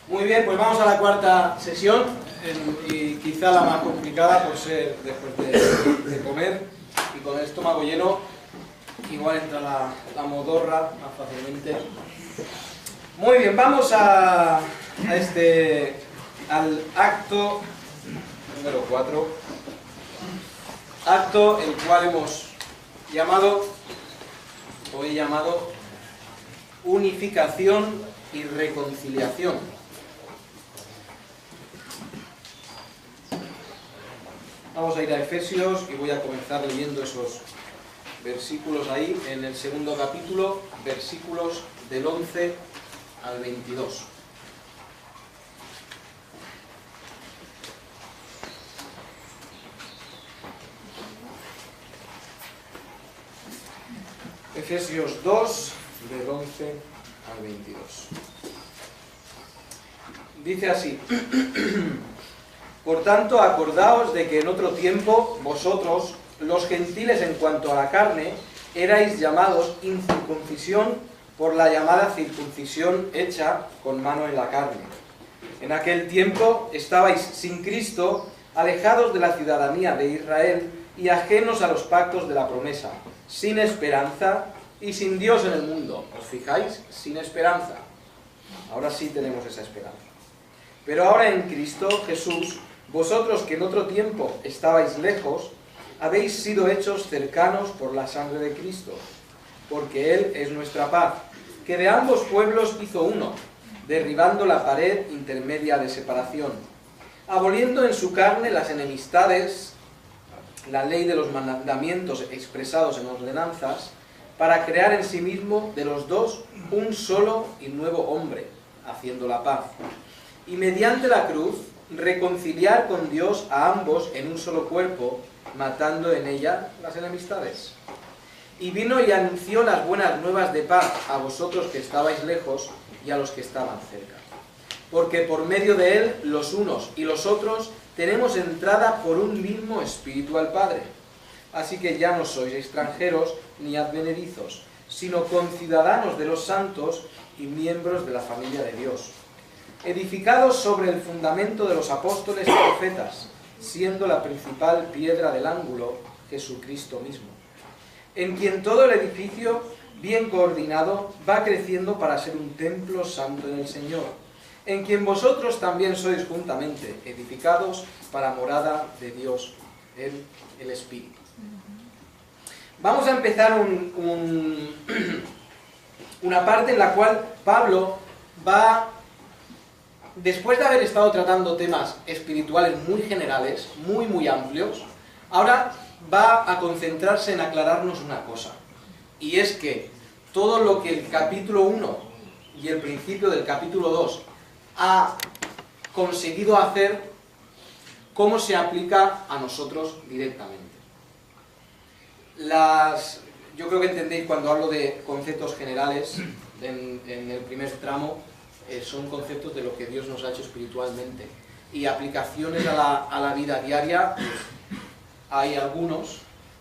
Muy bien, pues vamos a la cuarta sesión, y quizá la más complicada por ser después de comer y con el estómago lleno, igual entra la modorra más fácilmente. Muy bien, vamos al acto número 4, acto el cual hemos llamado, o he llamado, unificación y reconciliación. Vamos a ir a Efesios y voy a comenzar leyendo esos versículos ahí, en el segundo capítulo, versículos del 11 al 22. Efesios 2, del 11 al 22. Dice así: Por tanto, acordaos de que en otro tiempo vosotros, los gentiles en cuanto a la carne, erais llamados incircuncisión por la llamada circuncisión hecha con mano en la carne. En aquel tiempo estabais sin Cristo, alejados de la ciudadanía de Israel y ajenos a los pactos de la promesa, sin esperanza y sin Dios en el mundo. ¿Os fijáis? Sin esperanza. Ahora sí tenemos esa esperanza. Pero ahora en Cristo Jesús, vosotros que en otro tiempo estabais lejos, habéis sido hechos cercanos por la sangre de Cristo, porque Él es nuestra paz, que de ambos pueblos hizo uno, derribando la pared intermedia de separación, aboliendo en su carne las enemistades, la ley de los mandamientos expresados en ordenanzas, para crear en sí mismo de los dos un solo y nuevo hombre, haciendo la paz, y mediante la cruz reconciliar con Dios a ambos en un solo cuerpo, matando en ella las enemistades. Y vino y anunció las buenas nuevas de paz a vosotros que estabais lejos y a los que estaban cerca. Porque por medio de él, los unos y los otros, tenemos entrada por un mismo Espíritu al Padre. Así que ya no sois extranjeros ni advenedizos, sino conciudadanos de los santos y miembros de la familia de Dios, edificados sobre el fundamento de los apóstoles y profetas, siendo la principal piedra del ángulo Jesucristo mismo, en quien todo el edificio, bien coordinado, va creciendo para ser un templo santo en el Señor, en quien vosotros también sois juntamente edificados para morada de Dios en el Espíritu. Vamos a empezar una parte en la cual Pablo va, después de haber estado tratando temas espirituales muy generales, muy amplios, ahora va a concentrarse en aclararnos una cosa. Y es que todo lo que el capítulo 1 y el principio del capítulo 2 ha conseguido hacer, cómo se aplica a nosotros directamente. Yo creo que entendéis cuando hablo de conceptos generales en el primer tramo. Son conceptos de lo que Dios nos ha hecho espiritualmente, y aplicaciones a la vida diaria hay algunos,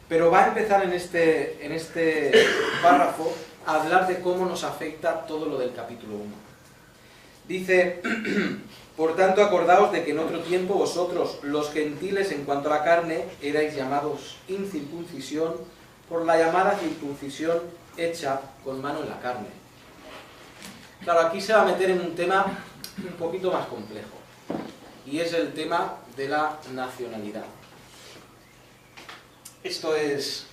pero va a empezar en este párrafo a hablar de cómo nos afecta todo lo del capítulo 1. Dice: por tanto, acordaos de que en otro tiempo vosotros, los gentiles en cuanto a la carne, erais llamados incircuncisión por la llamada circuncisión hecha con mano en la carne. Claro, aquí se va a meter en un tema un poquito más complejo, y es el tema de la nacionalidad. Esto es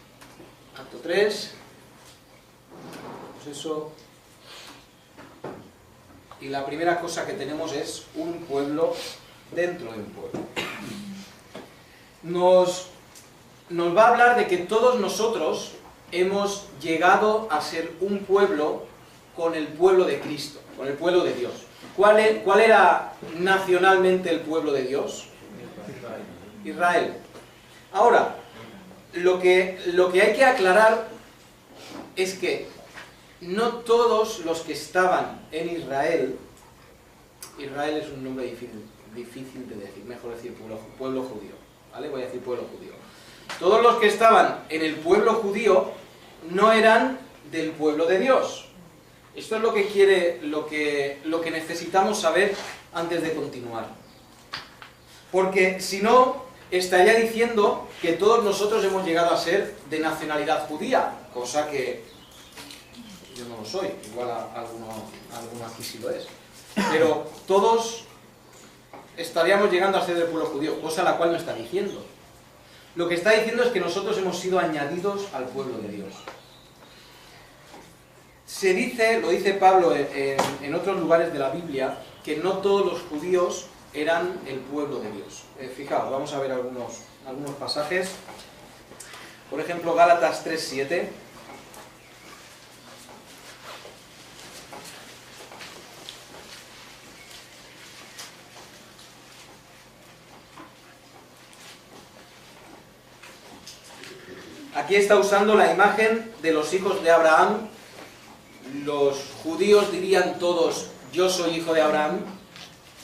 acto 3, pues eso, y la primera cosa que tenemos es un pueblo dentro de un pueblo. Nos va a hablar de que todos nosotros hemos llegado a ser un pueblo con el pueblo de Cristo, con el pueblo de Dios. ¿Cuál era nacionalmente el pueblo de Dios? Israel. Ahora, lo que hay que aclarar es que no todos los que estaban en Israel es un nombre difícil de decir, mejor decir pueblo judío, ¿vale? Voy a decir pueblo judío. Todos los que estaban en el pueblo judío no eran del pueblo de Dios. Esto es lo que necesitamos saber antes de continuar. Porque si no, estaría diciendo que todos nosotros hemos llegado a ser de nacionalidad judía, cosa que yo no lo soy, igual alguno aquí sí lo es. Pero todos estaríamos llegando a ser del pueblo judío, cosa la cual no está diciendo. Lo que está diciendo es que nosotros hemos sido añadidos al pueblo de Dios. Se dice, lo dice Pablo en otros lugares de la Biblia, que no todos los judíos eran el pueblo de Dios. Fijaos, vamos a ver algunos pasajes. Por ejemplo, Gálatas 3:7. Aquí está usando la imagen de los hijos de Abraham. Los judíos dirían todos, yo soy hijo de Abraham,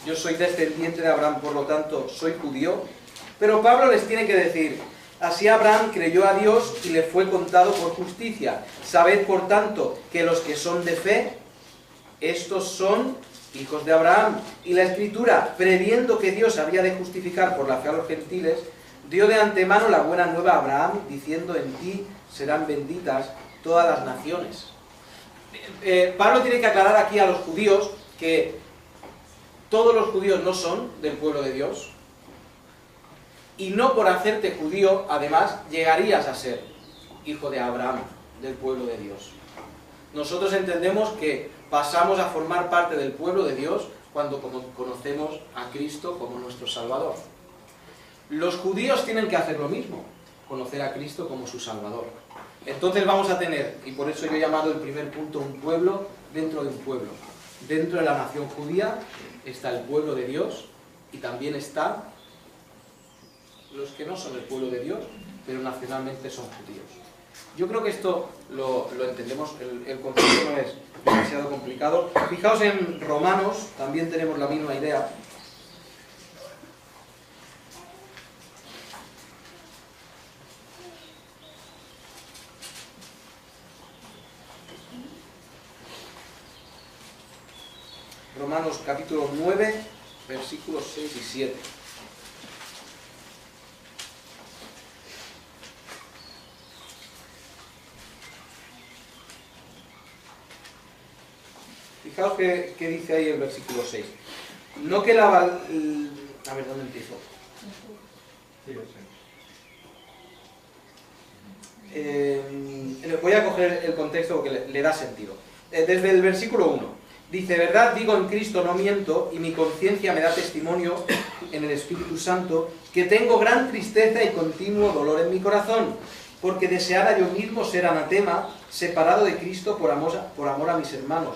yo soy descendiente de Abraham, por lo tanto soy judío. Pero Pablo les tiene que decir, así Abraham creyó a Dios y le fue contado por justicia. Sabed por tanto que los que son de fe, estos son hijos de Abraham. Y la Escritura, previendo que Dios había de justificar por la fe a los gentiles, dio de antemano la buena nueva a Abraham, diciendo, en ti serán benditas todas las naciones. Pablo tiene que aclarar aquí a los judíos que todos los judíos no son del pueblo de Dios, y no por hacerte judío, además, llegarías a ser hijo de Abraham, del pueblo de Dios. Nosotros entendemos que pasamos a formar parte del pueblo de Dios cuando conocemos a Cristo como nuestro Salvador. Los judíos tienen que hacer lo mismo, conocer a Cristo como su Salvador. Entonces vamos a tener, y por eso yo he llamado el primer punto un pueblo dentro de un pueblo. Dentro de la nación judía está el pueblo de Dios y también están los que no son el pueblo de Dios, pero nacionalmente son judíos. Yo creo que esto lo entendemos, el concepto no es demasiado complicado. Fijaos en Romanos, también tenemos la misma idea. Romanos capítulo 9, versículos 6 y 7. Fijaos que dice ahí el versículo 6. No que la... A ver, ¿dónde empiezo? Voy a coger el contexto porque le da sentido. Desde el versículo 1. Dice, verdad digo en Cristo no miento, y mi conciencia me da testimonio en el Espíritu Santo, que tengo gran tristeza y continuo dolor en mi corazón, porque deseara yo mismo ser anatema, separado de Cristo por amor a mis hermanos,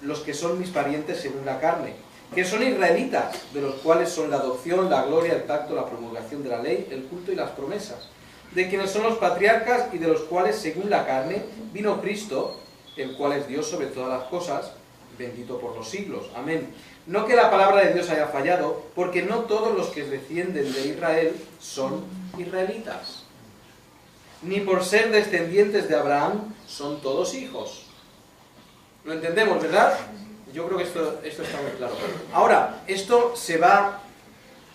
los que son mis parientes según la carne, que son israelitas, de los cuales son la adopción, la gloria, el pacto, la promulgación de la ley, el culto y las promesas, de quienes son los patriarcas y de los cuales según la carne vino Cristo, el cual es Dios sobre todas las cosas, bendito por los siglos. Amén. No que la palabra de Dios haya fallado, porque no todos los que descienden de Israel son israelitas. Ni por ser descendientes de Abraham son todos hijos. ¿Lo entendemos, verdad? Yo creo que esto está muy claro. Ahora, esto se va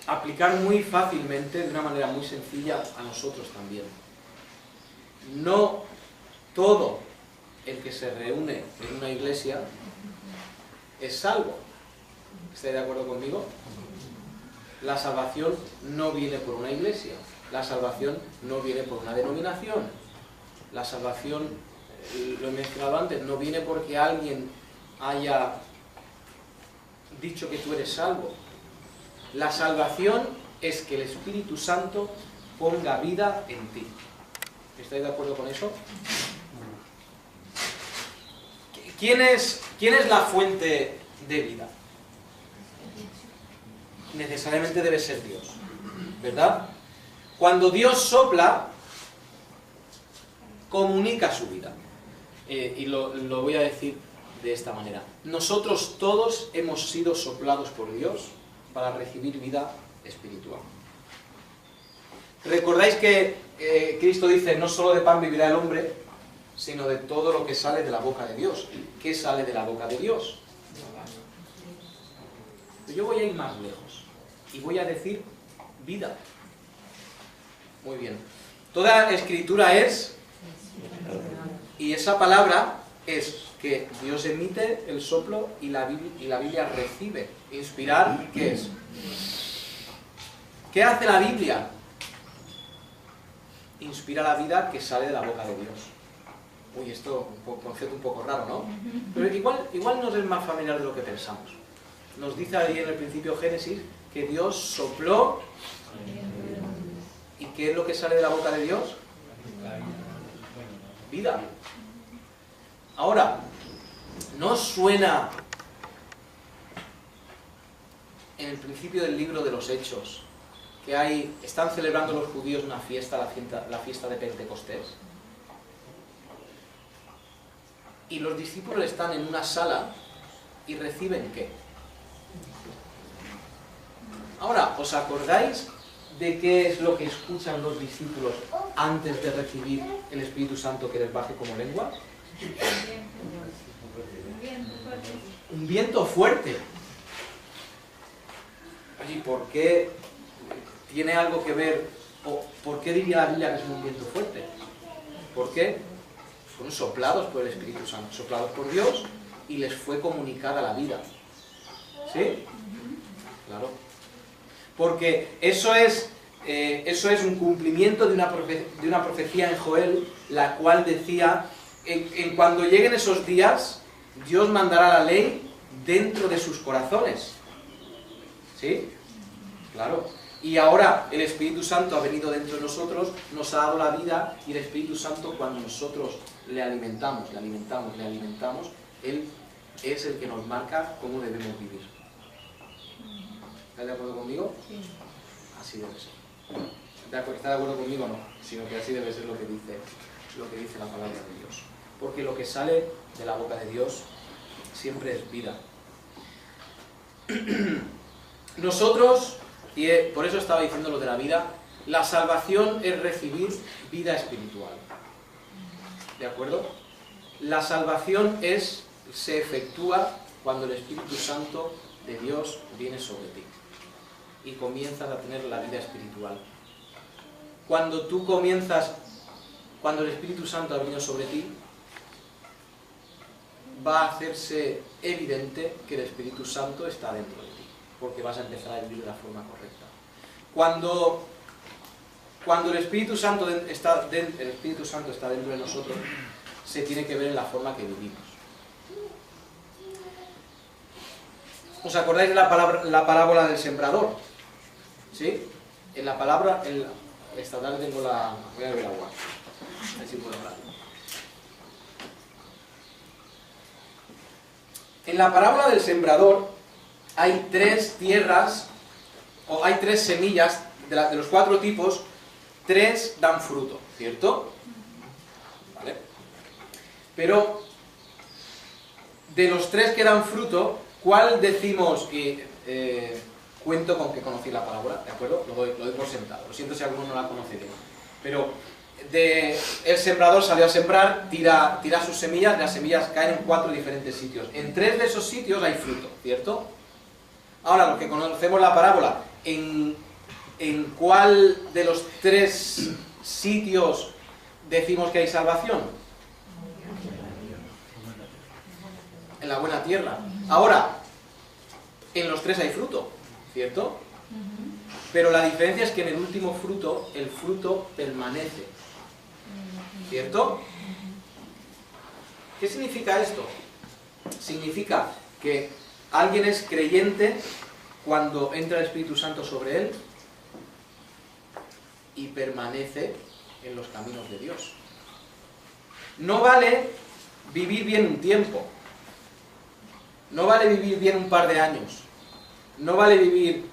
a aplicar muy fácilmente, de una manera muy sencilla, a nosotros también. No todo el que se reúne en una iglesia es salvo. ¿Estáis de acuerdo conmigo? La salvación no viene por una iglesia. La salvación no viene por una denominación. La salvación, lo he mencionado antes, no viene porque alguien haya dicho que tú eres salvo. La salvación es que el Espíritu Santo ponga vida en ti. ¿Estáis de acuerdo con eso? ¿Quién es la fuente de vida? Necesariamente debe ser Dios, ¿verdad? Cuando Dios sopla, comunica su vida. Y lo voy a decir de esta manera. Nosotros todos hemos sido soplados por Dios para recibir vida espiritual. ¿Recordáis que Cristo dice, no solo de pan vivirá el hombre, sino de todo lo que sale de la boca de Dios? ¿Qué sale de la boca de Dios? yo voy a ir más lejos y voy a decir vida. Muy bien. Toda escritura es, y esa palabra es que Dios emite el soplo y la Biblia recibe. Inspirar, ¿qué es? ¿Qué hace la Biblia? Inspira la vida que sale de la boca de Dios. Uy, esto es un concepto un poco raro, ¿no? Pero igual nos es más familiar de lo que pensamos. Nos dice ahí en el principio Génesis que Dios sopló. ¿Y qué es lo que sale de la boca de Dios? Vida. Ahora, ¿no suena en el principio del libro de los Hechos que están celebrando los judíos una fiesta, la fiesta de Pentecostés? Y los discípulos están en una sala y reciben ¿qué? Ahora, ¿os acordáis de qué es lo que escuchan los discípulos antes de recibir el Espíritu Santo que les baje como lengua? Un viento fuerte. Oye, ¿por qué tiene algo que ver, o por qué diría la Biblia que es un viento fuerte? ¿Por qué? Fueron soplados por el Espíritu Santo, soplados por Dios, y les fue comunicada la vida. ¿Sí? Claro. Porque eso es un cumplimiento de una profecía en Joel, la cual decía, en cuando lleguen esos días, Dios mandará la ley dentro de sus corazones. ¿Sí? Claro. Y ahora el Espíritu Santo ha venido dentro de nosotros, nos ha dado la vida, y el Espíritu Santo, cuando nosotros le alimentamos, Él es el que nos marca cómo debemos vivir. ¿Estás de acuerdo conmigo? Sí. Así debe ser. ¿Está de acuerdo conmigo o no? Sino que así debe ser lo que dice la palabra de Dios. Porque lo que sale de la boca de Dios siempre es vida. Nosotros, y por eso estaba diciendo lo de la vida, la salvación es recibir vida espiritual. ¿De acuerdo? La salvación se efectúa cuando el Espíritu Santo de Dios viene sobre ti y comienzas a tener la vida espiritual. Cuando el Espíritu Santo ha venido sobre ti, va a hacerse evidente que el Espíritu Santo está dentro de ti, porque vas a empezar a vivir de la forma correcta. Cuando el Espíritu Santo está dentro de nosotros, se tiene que ver en la forma que vivimos. ¿Os acordáis de la parábola del sembrador? ¿Sí? En la palabra, esta tarde tengo voy a beber agua. A ver si puedo hablar. En la parábola del sembrador hay 3 tierras, o hay 3 semillas, de los 4 tipos, 3 dan fruto, ¿cierto? ¿Vale? Pero de los 3 que dan fruto, ¿cuál decimos que cuento con que conocí la parábola? ¿De acuerdo? Lo doy por sentado. Lo siento si alguno no la conoce bien. Pero el sembrador salió a sembrar, tira sus semillas, las semillas caen en 4 diferentes sitios. En 3 de esos sitios hay fruto, ¿cierto? Ahora, los que conocemos la parábola, ¿en cuál de los 3 sitios decimos que hay salvación? En la buena tierra. Ahora, en los 3 hay fruto, ¿cierto? Pero la diferencia es que en el último fruto, el fruto permanece, ¿cierto? ¿Qué significa esto? Significa que alguien es creyente cuando entra el Espíritu Santo sobre él y permanece en los caminos de Dios. No vale vivir bien un tiempo. No vale vivir bien un par de años. No vale vivir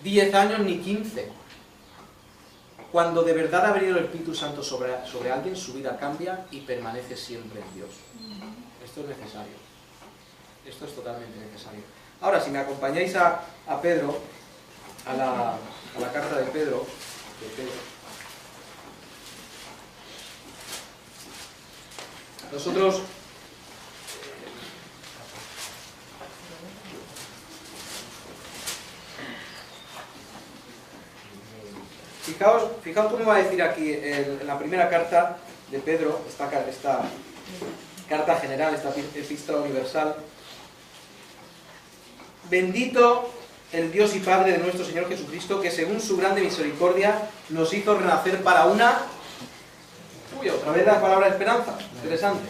10 años ni 15. Cuando de verdad ha venido el Espíritu Santo sobre alguien, su vida cambia y permanece siempre en Dios. Esto es necesario. Esto es totalmente necesario. Ahora, si me acompañáis a Pedro, a la carta de Pedro. Nosotros fijaos cómo va a decir aquí en la primera carta de Pedro, esta carta general, esta epístola universal. Bendito el Dios y Padre de nuestro Señor Jesucristo, que según su grande misericordia nos hizo renacer para una... Uy, otra vez la palabra esperanza, interesante.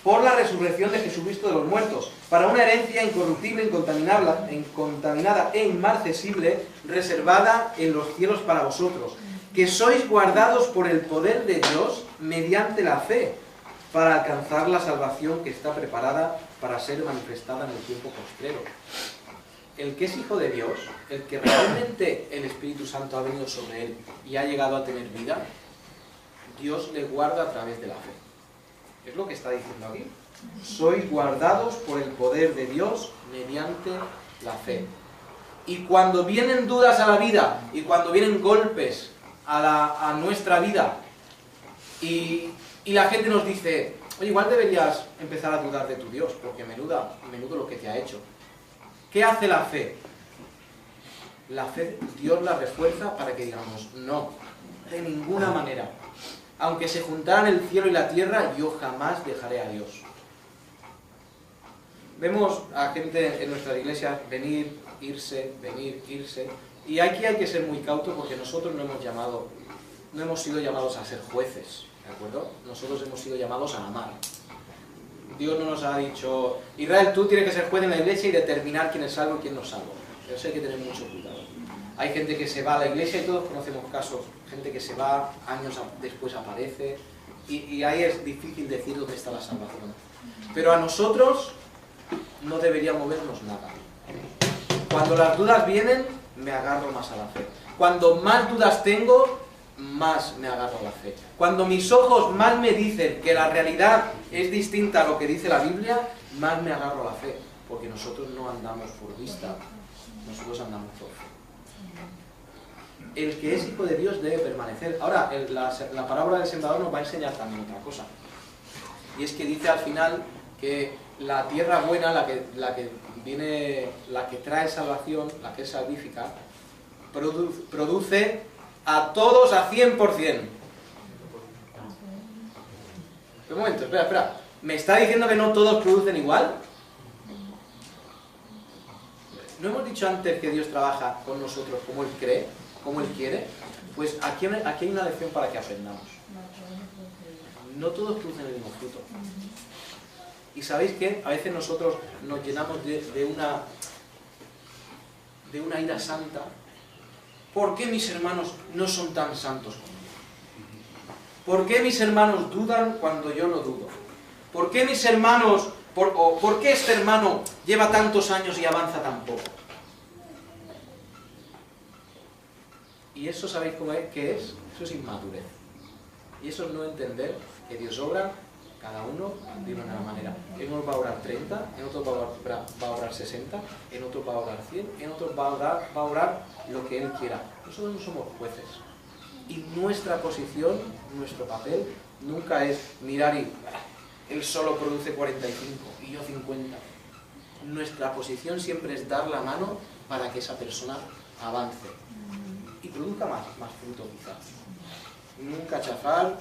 Por la resurrección de Jesucristo de los muertos, para una herencia incorruptible, incontaminada e inmarcesible, reservada en los cielos para vosotros, que sois guardados por el poder de Dios mediante la fe, para alcanzar la salvación que está preparada para ser manifestada en el tiempo postrero. El que es hijo de Dios, el que realmente el Espíritu Santo ha venido sobre él y ha llegado a tener vida, Dios le guarda a través de la fe. Es lo que está diciendo aquí. Sois guardados por el poder de Dios mediante la fe. Y cuando vienen dudas a la vida, y cuando vienen golpes a nuestra vida, y la gente nos dice, oye, igual deberías empezar a dudar de tu Dios, porque menudo lo que te ha hecho. ¿Qué hace la fe? La fe, Dios la refuerza para que digamos, no, de ninguna manera. Aunque se juntaran el cielo y la tierra, yo jamás dejaré a Dios. Vemos a gente en nuestras iglesias venir, irse, y aquí hay que ser muy cauto porque nosotros no hemos sido llamados a ser jueces, ¿de acuerdo? Nosotros hemos sido llamados a amar. Dios no nos ha dicho, Israel, tú tienes que ser juez en la iglesia y determinar quién es salvo y quién no es salvo. Eso hay que tener mucho cuidado. Hay gente que se va a la iglesia y todos conocemos casos, gente que se va, años después aparece, y ahí es difícil decir dónde está la salvación. Pero a nosotros no debería movernos nada. Cuando las dudas vienen, me agarro más a la fe. Cuando más dudas tengo, más me agarro a la fe. Cuando mis ojos más me dicen que la realidad es distinta a lo que dice la Biblia, más me agarro a la fe. Porque nosotros no andamos por vista, nosotros andamos por fe. El que es hijo de Dios debe permanecer. Ahora, la parábola del sembrador nos va a enseñar también otra cosa. Y es que dice al final que la tierra buena, la que trae salvación, la que es salvífica, produce a todos a 100%. Un momento, espera. ¿Me está diciendo que no todos producen igual? ¿No hemos dicho antes que Dios trabaja con nosotros como Él cree, como Él quiere? Pues aquí hay una lección para que aprendamos. No todos producen el mismo fruto. ¿Y sabéis qué? A veces nosotros nos llenamos de una ira santa. ¿Por qué mis hermanos no son tan santos como yo? ¿Por qué mis hermanos dudan cuando yo no dudo? ¿Por qué mis hermanos, por qué este hermano lleva tantos años y avanza tan poco? ¿Y eso sabéis qué es? Eso es inmadurez. Y eso es no entender que Dios obra cada uno de una manera. En uno va a orar 30, en otro va a orar 60, en otro va a orar 100, en otro va a orar lo que Él quiera. Nosotros no somos jueces. Y nuestra posición, nuestro papel, nunca es mirar y Él solo produce 45 y yo 50. Nuestra posición siempre es dar la mano para que esa persona avance y produzca más fruto quizás. Nunca chafar,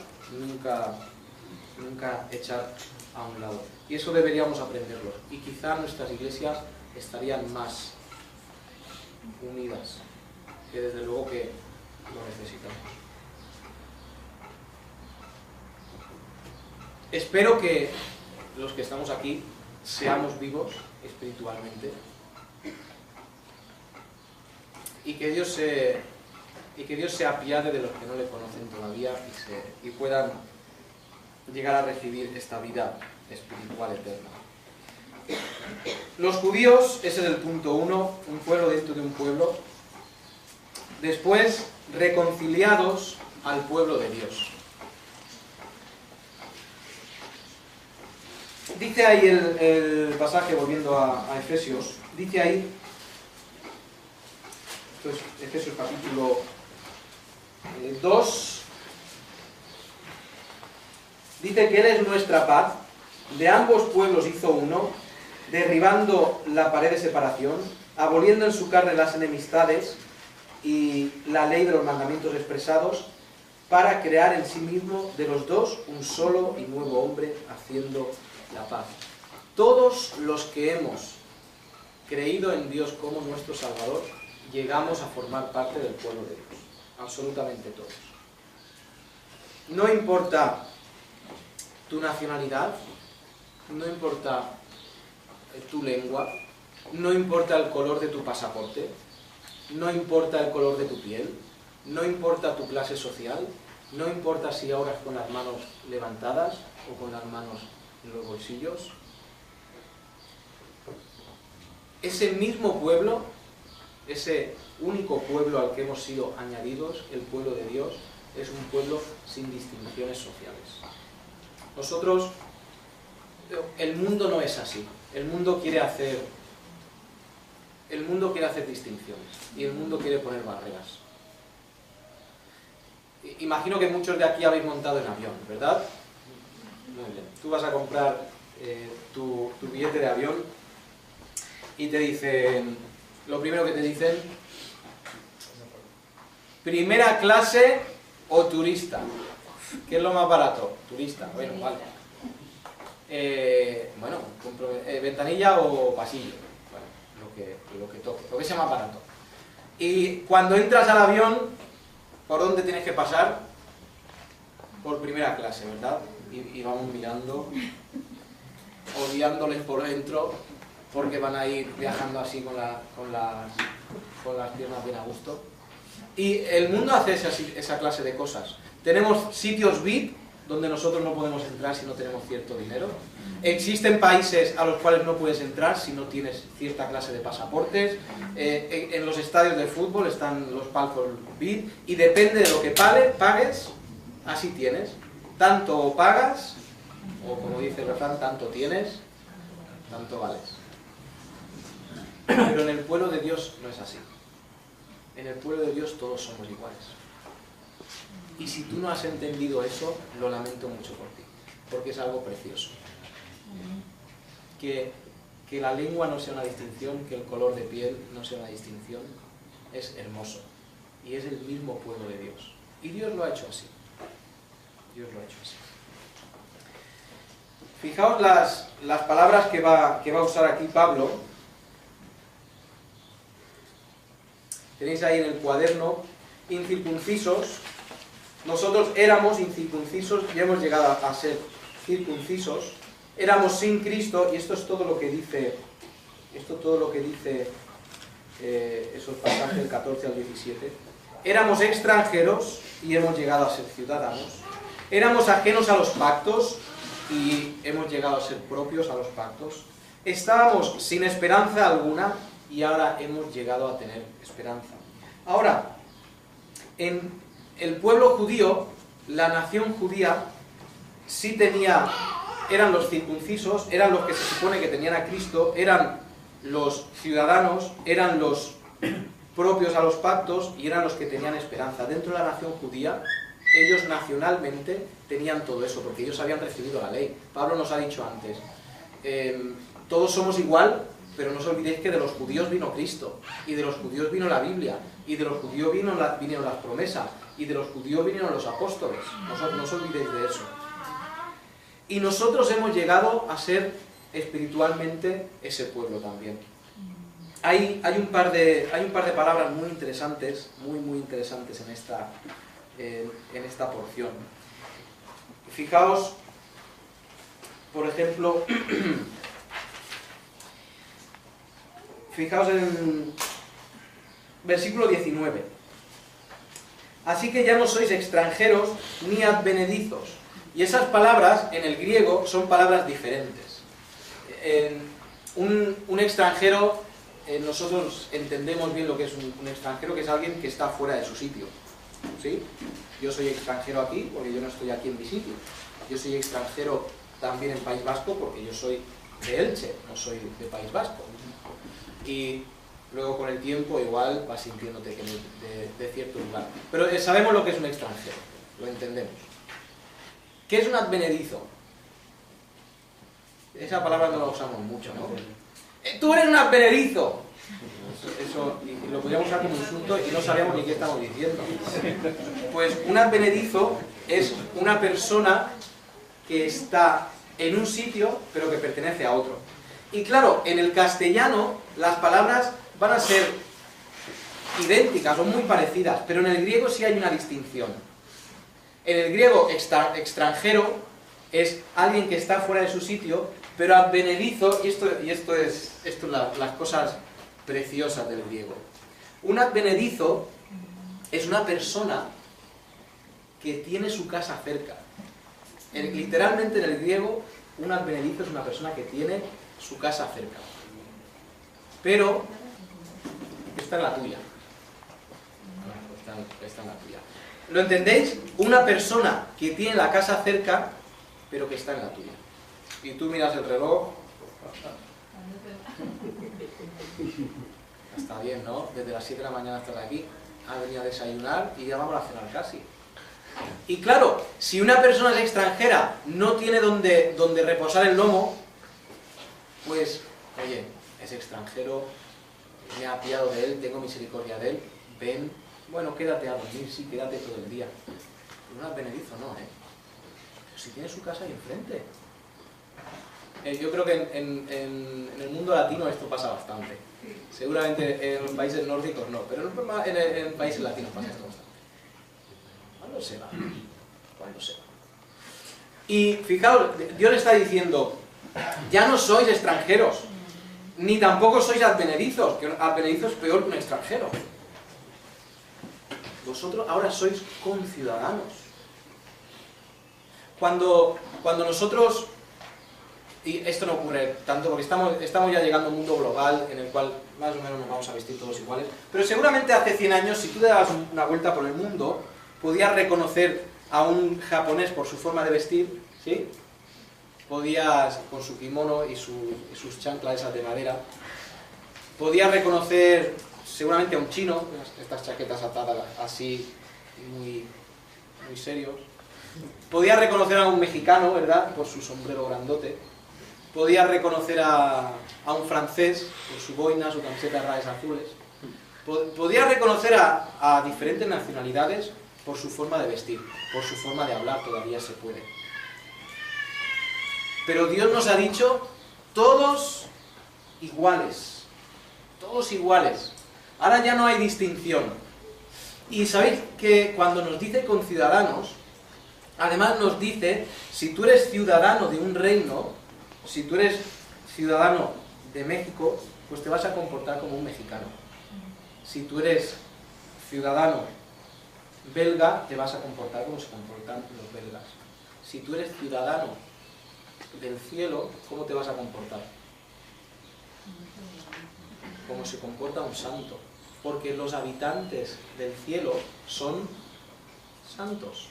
nunca echar a un lado. Y eso deberíamos aprenderlo. Y quizá nuestras iglesias estarían más unidas, que desde luego que lo necesitamos. Espero que los que estamos aquí seamos vivos espiritualmente y que Dios se apiade de los que no le conocen todavía y puedan llegar a recibir esta vida espiritual eterna. Los judíos, ese es el punto 1, un pueblo dentro de un pueblo. Después, reconciliados al pueblo de Dios. Dice ahí el pasaje, volviendo a Efesios, dice ahí, esto es Efesios capítulo 2, dice que Él es nuestra paz, de ambos pueblos hizo uno, derribando la pared de separación, aboliendo en su carne las enemistades, y la ley de los mandamientos expresados para crear en sí mismo de los dos un solo y nuevo hombre, haciendo la paz. Todos los que hemos creído en Dios como nuestro Salvador, llegamos a formar parte del pueblo de Dios. Absolutamente todos. No importa tu nacionalidad, no importa tu lengua, no importa el color de tu pasaporte, no importa el color de tu piel, no importa tu clase social, no importa si oras con las manos levantadas o con las manos en los bolsillos. Ese mismo pueblo, ese único pueblo al que hemos sido añadidos, el pueblo de Dios, es un pueblo sin distinciones sociales. Nosotros, el mundo no es así. El mundo quiere hacer distinciones y el mundo quiere poner barreras. Imagino que muchos de aquí habéis montado en avión, ¿verdad? Muy bien. Tú vas a comprar tu billete de avión y te dicen, lo primero que te dicen, primera clase o turista. ¿Qué es lo más barato? Turista. Bueno, vale. Bueno, ventanilla o pasillo. Bueno, lo que toque, lo que sea más barato. Y cuando entras al avión, ¿por dónde tienes que pasar? Por primera clase, ¿verdad? Y vamos mirando, odiándoles por dentro, porque van a ir viajando así con las piernas bien a gusto. Y el mundo hace esa clase de cosas. Tenemos sitios VIP donde nosotros no podemos entrar si no tenemos cierto dinero. Existen países a los cuales no puedes entrar si no tienes cierta clase de pasaportes. En los estadios de fútbol están los palcos VIP y depende de lo que pagues, así tienes. Tanto pagas, o como dice el refrán, tanto tienes, tanto vales. Pero en el pueblo de Dios no es así. En el pueblo de Dios todos somos iguales. Y si tú no has entendido eso, lo lamento mucho por ti, porque es algo precioso. Que la lengua no sea una distinción, que el color de piel no sea una distinción, es hermoso. Y es el mismo pueblo de Dios. Y Dios lo ha hecho así. Dios lo ha hecho así. Fijaos las palabras que va a usar aquí Pablo. Tenéis ahí en el cuaderno, incircuncisos. Nosotros éramos incircuncisos y hemos llegado a ser circuncisos. Éramos sin Cristo, y esto es todo lo que dice, esos pasajes del 14 al 17. Éramos extranjeros y hemos llegado a ser ciudadanos. Éramos ajenos a los pactos y hemos llegado a ser propios a los pactos. Estábamos sin esperanza alguna y ahora hemos llegado a tener esperanza. Ahora, en el pueblo judío, la nación judía, sí eran los circuncisos, eran los que se supone que tenían a Cristo, eran los ciudadanos, eran los propios a los pactos y eran los que tenían esperanza. Dentro de la nación judía, ellos nacionalmente tenían todo eso, porque ellos habían recibido la ley. Pablo nos ha dicho antes, todos somos igual, pero no os olvidéis que de los judíos vino Cristo, y de los judíos vino la Biblia, y de los judíos vinieron las promesas, y de los judíos vinieron los apóstoles. No os olvidéis de eso. Y nosotros hemos llegado a ser espiritualmente ese pueblo también. Hay un par de palabras muy interesantes, muy interesantes en esta porción. Fijaos, por ejemplo, fijaos en versículo 19. Así que ya no sois extranjeros ni advenedizos. Y esas palabras en el griego son palabras diferentes. Un extranjero, nosotros entendemos bien lo que es un extranjero, que es alguien que está fuera de su sitio. ¿Sí? Yo soy extranjero aquí porque yo no estoy aquí en mi sitio. Yo soy extranjero también en País Vasco porque yo soy de Elche, no soy de País Vasco. Y luego con el tiempo igual vas sintiéndote que de cierto lugar. Pero sabemos lo que es un extranjero, lo entendemos. ¿Qué es un advenedizo? Esa palabra no la usamos mucho, ¿no? Tú eres un advenedizo. Eso y lo podríamos usar como insulto y no sabíamos ni qué estamos diciendo. Pues un advenedizo es una persona que está en un sitio pero que pertenece a otro. Y claro, en el castellano las palabras van a ser idénticas o muy parecidas, pero en el griego sí hay una distinción. En el griego extranjero es alguien que está fuera de su sitio, pero advenedizo, y esto es las cosas preciosas del griego. Un advenedizo es una persona que tiene su casa cerca. Literalmente en el griego, un advenedizo es una persona que tiene su casa cerca. Pero está en la tuya. Está en la tuya. ¿Lo entendéis? Una persona que tiene la casa cerca, pero que está en la tuya. Y tú miras el reloj. Está bien, ¿no? Desde las 7 de la mañana hasta aquí. Ha venido a desayunar y ya vamos a cenar casi. Y claro, si una persona es extranjera, no tiene donde reposar el lomo, pues, oye, es extranjero, me ha apiado de él, tengo misericordia de él, ven, bueno, quédate a dormir, sí, quédate todo el día. Pero un advenedizo no, ¿eh? Pero si tiene su casa ahí enfrente. Yo creo que en el mundo latino esto pasa bastante. Seguramente en los países nórdicos no, pero en países latinos pasa esto bastante. ¿Cuándo se va? ¿Cuándo se va? Y fijaos, Dios le está diciendo, ya no sois extranjeros, ni tampoco sois advenedizos, que advenedizo es peor que un extranjero. Vosotros ahora sois conciudadanos. Cuando nosotros, y esto no ocurre tanto porque estamos ya llegando a un mundo global en el cual más o menos nos vamos a vestir todos iguales, pero seguramente hace 100 años, si tú te dabas una vuelta por el mundo, podías reconocer a un japonés por su forma de vestir, ¿sí? Podías, con su kimono y sus chanclas esas de madera, podías reconocer seguramente a un chino, estas chaquetas atadas así, muy, muy serios. Podías reconocer a un mexicano, ¿verdad?, por su sombrero grandote. Podías reconocer a un francés por su boina, su camiseta de rayas azules. Podías reconocer a diferentes nacionalidades por su forma de vestir, por su forma de hablar, todavía se puede. Pero Dios nos ha dicho, todos iguales, todos iguales. Ahora ya no hay distinción. Y sabéis que cuando nos dice conciudadanos, además nos dice, si tú eres ciudadano de un reino, si tú eres ciudadano de México, pues te vas a comportar como un mexicano. Si tú eres ciudadano belga, te vas a comportar como se comportan los belgas. Si tú eres ciudadano del cielo, ¿cómo te vas a comportar? Como se comporta un santo. Porque los habitantes del cielo son santos.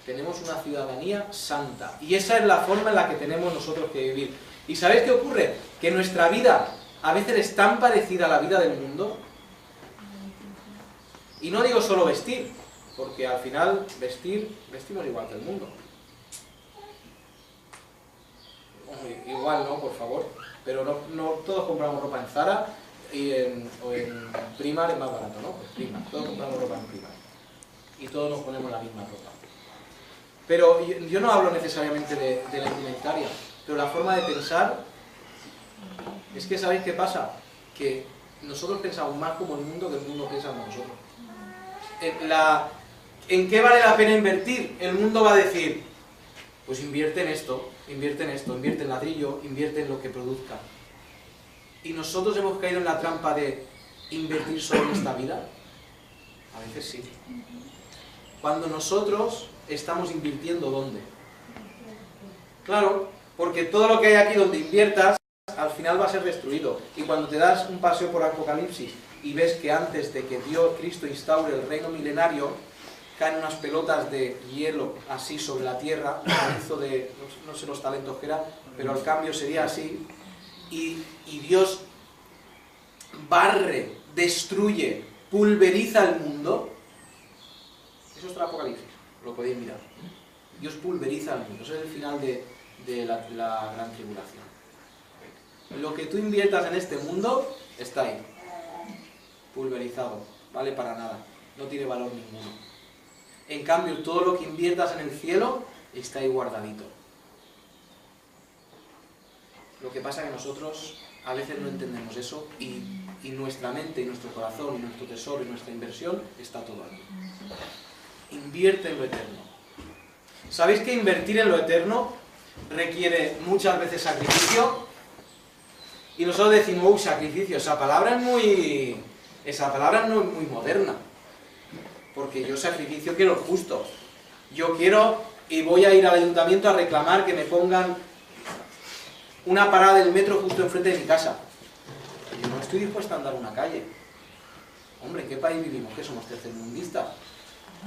Tenemos una ciudadanía santa. Y esa es la forma en la que tenemos nosotros que vivir. ¿Y sabéis qué ocurre? Que nuestra vida a veces es tan parecida a la vida del mundo. Y no digo solo vestir, porque al final vestimos igual que el mundo. Igual no, por favor. Pero no todos compramos ropa en Zara o en Primark es más barato, ¿no? Pues Primark, todos compramos ropa en Primark. Y todos nos ponemos la misma ropa. Pero yo no hablo necesariamente de la indumentaria, pero la forma de pensar es que ¿sabéis qué pasa? Que nosotros pensamos más como el mundo que el mundo piensa como nosotros. ¿En qué vale la pena invertir? El mundo va a decir, pues invierte en esto, invierte en ladrillo, invierte en lo que produzca. ¿Y nosotros hemos caído en la trampa de invertir solo en esta vida? A veces sí. Cuando nosotros estamos invirtiendo, ¿dónde? Claro, porque todo lo que hay aquí donde inviertas, al final va a ser destruido. Y cuando te das un paseo por Apocalipsis y ves que antes de que Cristo instaure el reino milenario, caen unas pelotas de hielo así sobre la tierra, hizo de, no sé los talentos que era, pero al cambio sería así, y Dios barre, destruye, pulveriza el mundo. Eso está en Apocalipsis, lo podéis mirar. Dios pulveriza el mundo, eso es el final de la gran tribulación. Lo que tú inviertas en este mundo está ahí, pulverizado, vale para nada, no tiene valor ninguno. En cambio, todo lo que inviertas en el cielo está ahí guardadito. Lo que pasa es que nosotros a veces no entendemos eso y nuestra mente, y nuestro corazón, y nuestro tesoro, y nuestra inversión está todo aquí. Invierte en lo eterno. ¿Sabéis que invertir en lo eterno requiere muchas veces sacrificio? Y nosotros decimos, uy, sacrificio, esa palabra no es muy moderna. Porque yo sacrificio quiero el justo. Yo quiero y voy a ir al ayuntamiento a reclamar que me pongan una parada del metro justo enfrente de mi casa. Yo no estoy dispuesto a andar una calle. Hombre, ¿en qué país vivimos? ¿Qué somos, tercermundistas?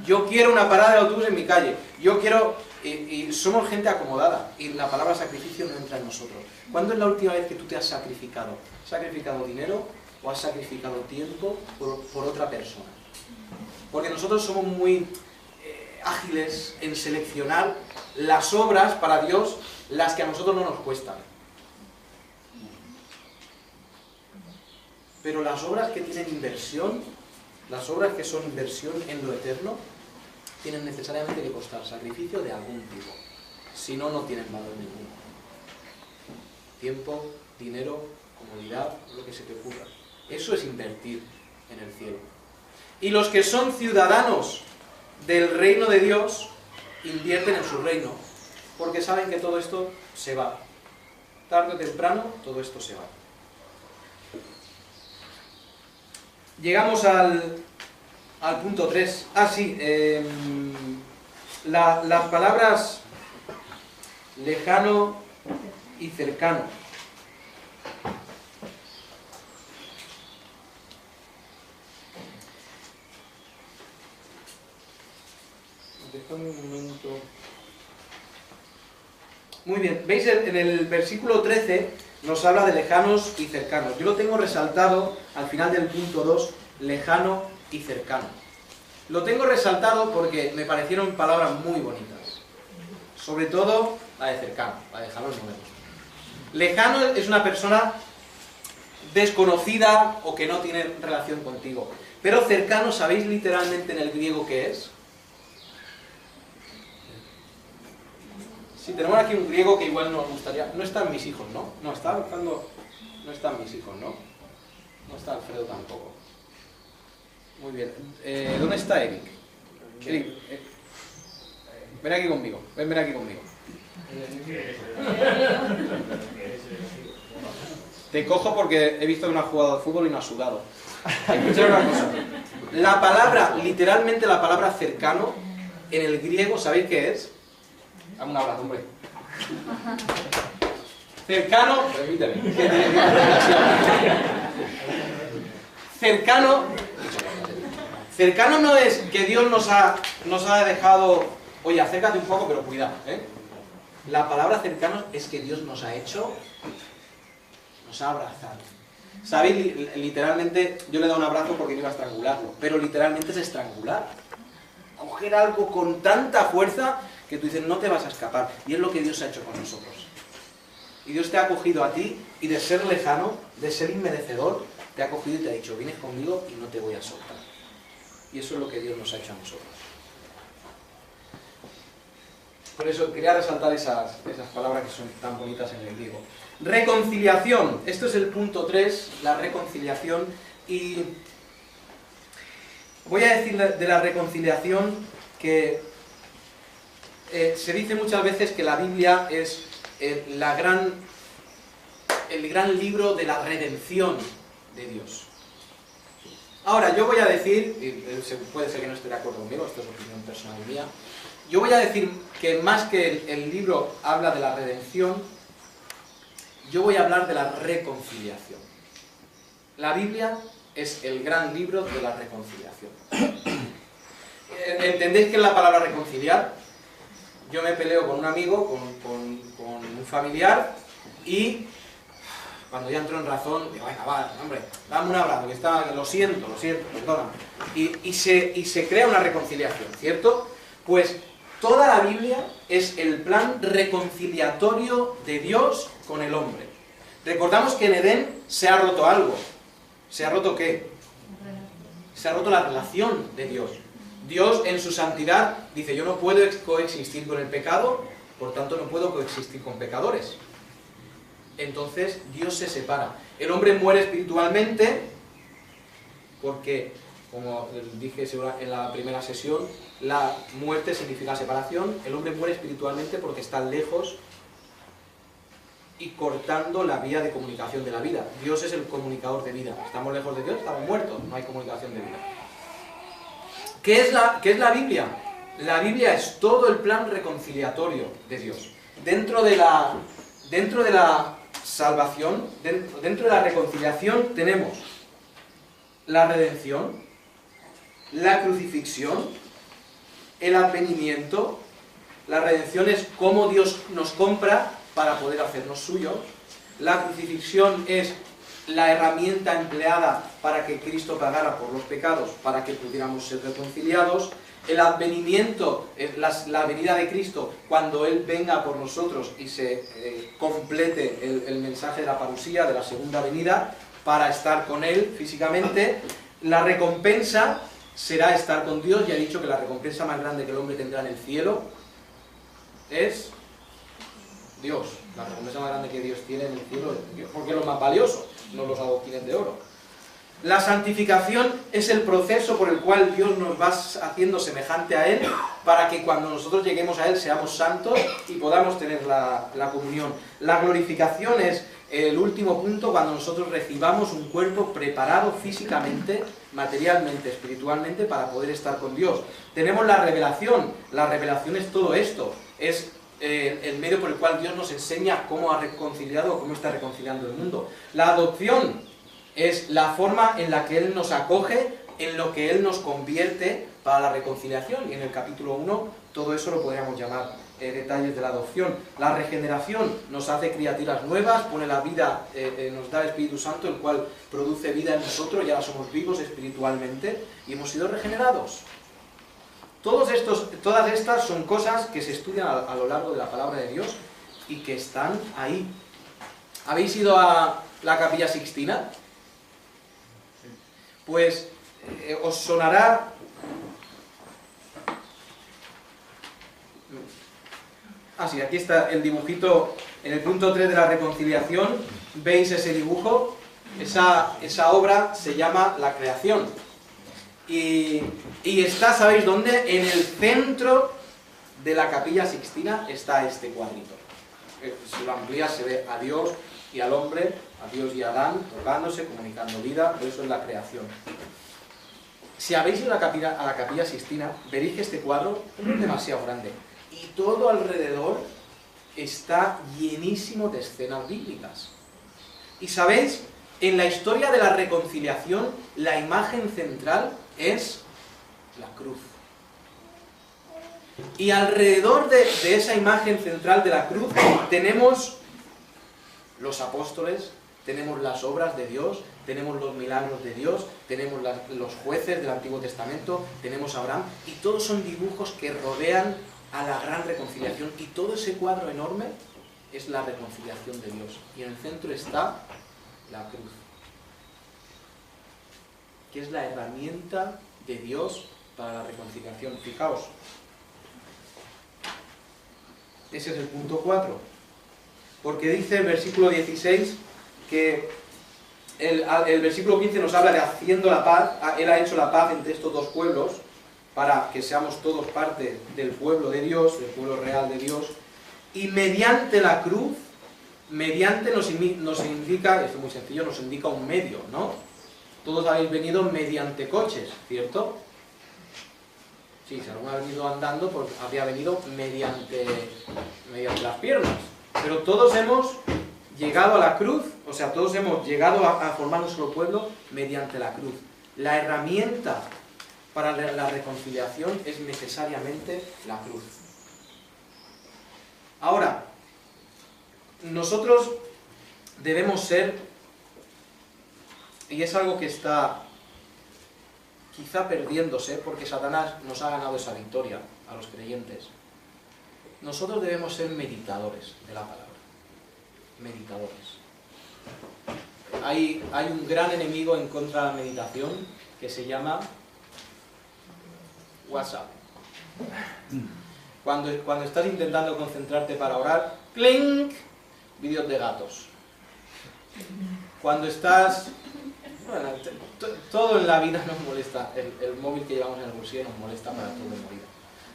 Yo quiero una parada de autobús en mi calle. Yo quiero... Y somos gente acomodada. Y la palabra sacrificio no entra en nosotros. ¿Cuándo es la última vez que tú te has sacrificado? ¿Has sacrificado dinero o has sacrificado tiempo por otra persona? Porque nosotros somos muy ágiles en seleccionar las obras para Dios, las que a nosotros no nos cuestan. Pero las obras que tienen inversión, las obras que son inversión en lo eterno, tienen necesariamente que costar sacrificio de algún tipo. Si no, no tienen valor ninguno. Tiempo, dinero, comodidad, lo que se te ocurra. Eso es invertir en el cielo. Y los que son ciudadanos del reino de Dios, invierten en su reino, porque saben que todo esto se va. Tarde o temprano, todo esto se va. Llegamos al punto 3. Las palabras lejano y cercano. Déjame un momento. Muy bien, veis en el versículo 13 nos habla de lejanos y cercanos. Yo lo tengo resaltado al final del punto 2, lejano y cercano. Lo tengo resaltado porque me parecieron palabras muy bonitas. Sobre todo la de cercano, la de lejano no me gusta. Lejano es una persona desconocida o que no tiene relación contigo. Pero cercano, ¿sabéis literalmente en el griego qué es? Sí, tenemos aquí un griego que igual nos gustaría... No están mis hijos, ¿no? No, estaba buscando... No están mis hijos, ¿no? No está Alfredo tampoco. Muy bien. ¿Dónde está Eric? Eric, ven aquí conmigo. Ven aquí conmigo. Te cojo porque he visto que no has jugado al fútbol y no has sudado. Escuchad una cosa. La palabra, literalmente la palabra cercano, en el griego, ¿sabéis qué es? Dame un abrazo, hombre. Cercano... Permíteme. Cercano no es que Dios nos ha dejado... Oye, acércate un poco, pero cuidado, ¿eh? La palabra cercano es que Dios nos ha hecho... Nos ha abrazado. ¿Sabéis? Literalmente, yo le he dado un abrazo porque no iba a estrangularlo, pero literalmente es estrangular. Coger algo con tanta fuerza que tú dices, no te vas a escapar. Y es lo que Dios ha hecho con nosotros. Y Dios te ha cogido a ti, y de ser lejano, de ser inmerecedor, te ha cogido y te ha dicho, vienes conmigo y no te voy a soltar. Y eso es lo que Dios nos ha hecho a nosotros. Por eso quería resaltar esas palabras que son tan bonitas en el griego. Reconciliación. Esto es el punto 3, la reconciliación. Y voy a decir de la reconciliación que se dice muchas veces que la Biblia es el gran libro de la redención de Dios. Ahora, yo voy a decir, y puede ser que no esté de acuerdo conmigo, esto es opinión personal mía, yo voy a decir que más que el libro habla de la redención, yo voy a hablar de la reconciliación. La Biblia es el gran libro de la reconciliación. ¿Entendéis qué es la palabra reconciliar? Yo me peleo con un amigo, con un familiar, y cuando ya entro en razón, digo, venga, va, hombre, dame un abrazo, que lo siento, perdona. Y se crea una reconciliación, ¿cierto? Pues toda la Biblia es el plan reconciliatorio de Dios con el hombre. Recordamos que en Edén se ha roto algo. ¿Se ha roto qué? Se ha roto la relación de Dios. Dios en su santidad dice, yo no puedo coexistir con el pecado, por tanto no puedo coexistir con pecadores. Entonces Dios se separa. El hombre muere espiritualmente porque, como dije en la primera sesión, la muerte significa separación. El hombre muere espiritualmente porque está lejos y cortando la vía de comunicación de la vida. Dios es el comunicador de vida. Estamos lejos de Dios, estamos muertos, no hay comunicación de vida. ¿Qué es la Biblia? La Biblia es todo el plan reconciliatorio de Dios. Dentro de la salvación, dentro de la reconciliación tenemos la redención, la crucifixión, el advenimiento. La redención es cómo Dios nos compra para poder hacernos suyos. La crucifixión es la herramienta empleada para que Cristo pagara por los pecados, para que pudiéramos ser reconciliados. El advenimiento es la venida de Cristo, cuando Él venga por nosotros y se complete el mensaje de la parusía, de la segunda venida, para estar con Él físicamente. La recompensa será estar con Dios. Ya he dicho que la recompensa más grande que el hombre tendrá en el cielo es Dios. La recompensa más grande que Dios tiene en el cielo es Dios, porque es lo más valioso, no los adoquines de oro. La santificación es el proceso por el cual Dios nos va haciendo semejante a Él, para que cuando nosotros lleguemos a Él seamos santos y podamos tener la comunión. La glorificación es el último punto, cuando nosotros recibamos un cuerpo preparado físicamente, materialmente, espiritualmente, para poder estar con Dios. Tenemos la revelación es todo esto, es el medio por el cual Dios nos enseña cómo ha reconciliado o cómo está reconciliando el mundo. La adopción es la forma en la que Él nos acoge, en lo que Él nos convierte para la reconciliación. Y en el capítulo 1 todo eso lo podríamos llamar detalles de la adopción. La regeneración nos hace criaturas nuevas, pone la vida, nos da el Espíritu Santo, el cual produce vida en nosotros, y ahora somos vivos espiritualmente y hemos sido regenerados. Todas estas son cosas que se estudian a lo largo de la palabra de Dios y que están ahí. ¿Habéis ido a la Capilla Sixtina? Pues os sonará... sí, aquí está el dibujito, en el punto 3 de la reconciliación, veis ese dibujo, esa obra se llama La Creación. Y está, ¿sabéis dónde? En el centro de la Capilla Sixtina está este cuadrito. Si lo amplías se ve a Dios y al hombre, a Dios y a Adán, tocándose, comunicando vida, pero eso es la creación. Si habéis ido a la Capilla Sixtina, veréis que este cuadro no es demasiado grande. Y todo alrededor está llenísimo de escenas bíblicas. Y sabéis, en la historia de la reconciliación, la imagen central es la cruz. Y alrededor de esa imagen central de la cruz tenemos los apóstoles, tenemos las obras de Dios, tenemos los milagros de Dios, tenemos los jueces del Antiguo Testamento, tenemos a Abraham, y todos son dibujos que rodean a la gran reconciliación, y todo ese cuadro enorme es la reconciliación de Dios, y en el centro está la cruz, que es la herramienta de Dios para la reconciliación. Fijaos, ese es el punto 4, porque dice el versículo 16 que el versículo 15 nos habla de haciendo la paz. Él ha hecho la paz entre estos dos pueblos para que seamos todos parte del pueblo de Dios, del pueblo real de Dios, y mediante la cruz, mediante nos indica, esto es muy sencillo, nos indica un medio, ¿no? Todos habéis venido mediante coches, ¿cierto? Sí, si alguno ha venido andando, pues habría venido mediante las piernas. Pero todos hemos llegado a la cruz, o sea, todos hemos llegado a formar nuestro pueblo mediante la cruz. La herramienta para la reconciliación es necesariamente la cruz. Ahora, nosotros debemos ser, y es algo que está quizá perdiéndose porque Satanás nos ha ganado esa victoria a los creyentes, nosotros debemos ser meditadores de la palabra. Meditadores. Hay un gran enemigo en contra de la meditación que se llama WhatsApp. Cuando estás intentando concentrarte para orar, ¡clink! Vídeos de gatos. Cuando estás... Bueno, todo en la vida nos molesta. El móvil que llevamos en el bolsillo nos molesta para todo en la vida.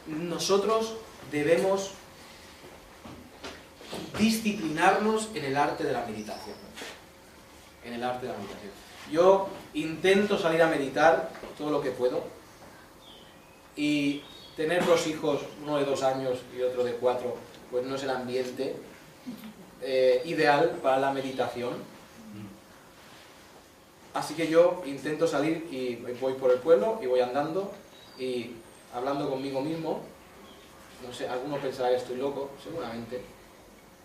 Nosotros debemos disciplinarnos en el arte de la meditación. En el arte de la meditación. Yo intento salir a meditar todo lo que puedo y tener dos hijos, uno de 2 años y otro de 4, pues no es el ambiente ideal para la meditación. Así que yo intento salir y voy por el pueblo y voy andando y hablando conmigo mismo. No sé, alguno pensará que estoy loco, seguramente,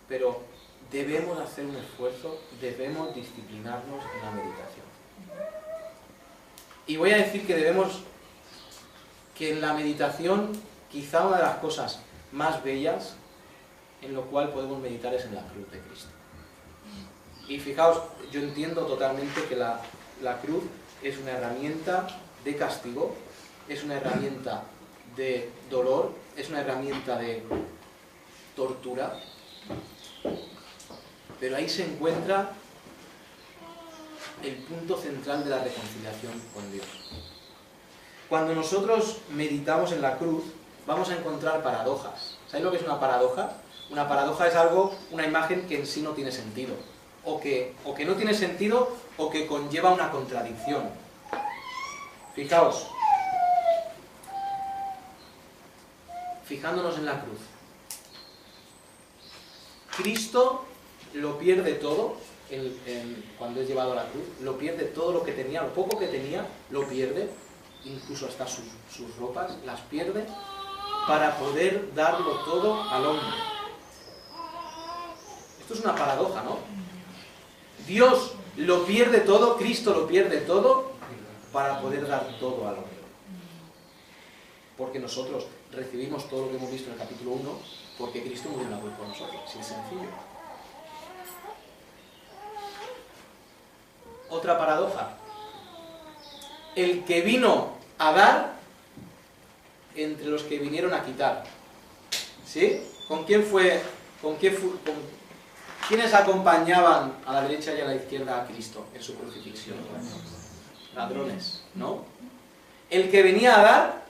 pero debemos hacer un esfuerzo, debemos disciplinarnos en la meditación. Y voy a decir que en la meditación, quizá una de las cosas más bellas en lo cual podemos meditar es en la cruz de Cristo. Y fijaos, yo entiendo totalmente que la cruz es una herramienta de castigo, es una herramienta de dolor, es una herramienta de tortura, pero ahí se encuentra el punto central de la reconciliación con Dios. Cuando nosotros meditamos en la cruz, vamos a encontrar paradojas. ¿Sabéis lo que es una paradoja? Una paradoja es una imagen que en sí no tiene sentido, o que no tiene sentido, o que conlleva una contradicción. Fijaos, fijándonos en la cruz. Cristo lo pierde todo cuando es llevado a la cruz, lo pierde todo lo que tenía, lo poco que tenía, lo pierde, incluso hasta sus ropas, las pierde para poder darlo todo al hombre. Esto es una paradoja, ¿no? Dios lo pierde todo, Cristo lo pierde todo para poder dar todo al hombre. Porque nosotros recibimos todo lo que hemos visto en el capítulo 1 porque Cristo murió en la cruz por nosotros. Así de sencillo. Otra paradoja. El que vino a dar entre los que vinieron a quitar. ¿Sí? ¿Quiénes acompañaban a la derecha y a la izquierda a Cristo en su crucifixión? Ladrones, ¿no? El que venía a dar,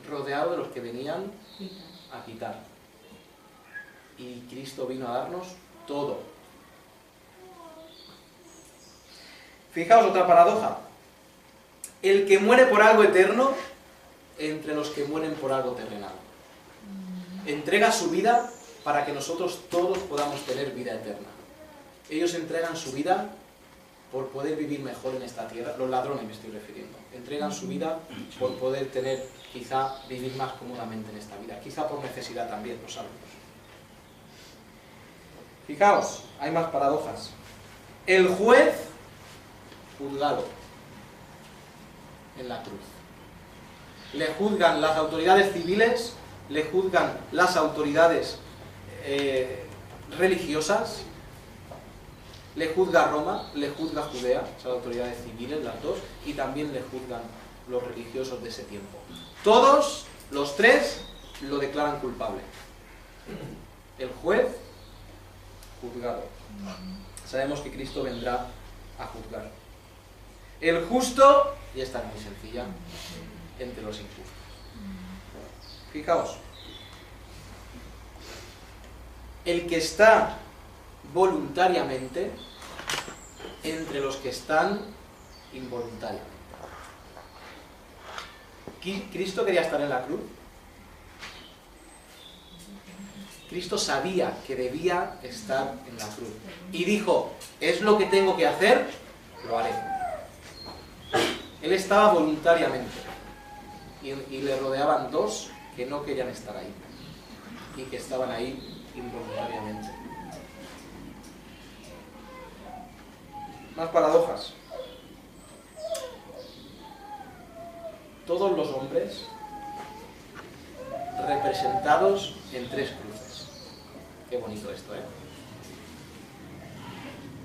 rodeado de los que venían a quitar. Y Cristo vino a darnos todo. Fijaos otra paradoja. El que muere por algo eterno, entre los que mueren por algo terrenal. Entrega su vida para que nosotros todos podamos tener vida eterna. Ellos entregan su vida por poder vivir mejor en esta tierra. Los ladrones me estoy refiriendo. Entregan su vida por poder quizá vivir más cómodamente en esta vida. Quizá por necesidad también, los salvos. Fijaos, hay más paradojas. El juez juzgado en la cruz. Le juzgan las autoridades civiles, le juzgan las autoridades religiosas, le juzga Roma, le juzga Judea, son autoridades civiles las dos, y también le juzgan los religiosos de ese tiempo. Todos, los tres, lo declaran culpable. El juez, juzgado. Sabemos que Cristo vendrá a juzgar. El justo, y esta es muy sencilla, entre los injustos. Fijaos. El que está voluntariamente entre los que están involuntariamente. ¿Cristo quería estar en la cruz? Cristo sabía que debía estar en la cruz. Y dijo, es lo que tengo que hacer, lo haré. Él estaba voluntariamente. Y le rodeaban dos que no querían estar ahí. Y que estaban ahí involuntariamente. Más paradojas. Todos los hombres representados en 3 cruces. Qué bonito esto, ¿eh?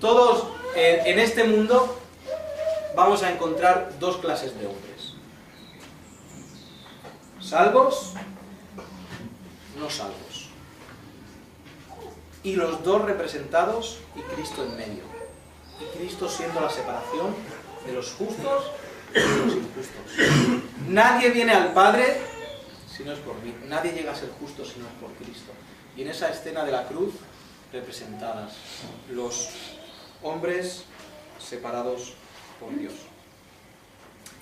Todos en este mundo vamos a encontrar dos clases de hombres. Salvos, no salvos. Y los dos representados y Cristo en medio. Y Cristo siendo la separación de los justos y de los injustos. Nadie viene al Padre si no es por mí. Nadie llega a ser justo si no es por Cristo. Y en esa escena de la cruz, representadas los hombres separados por Dios.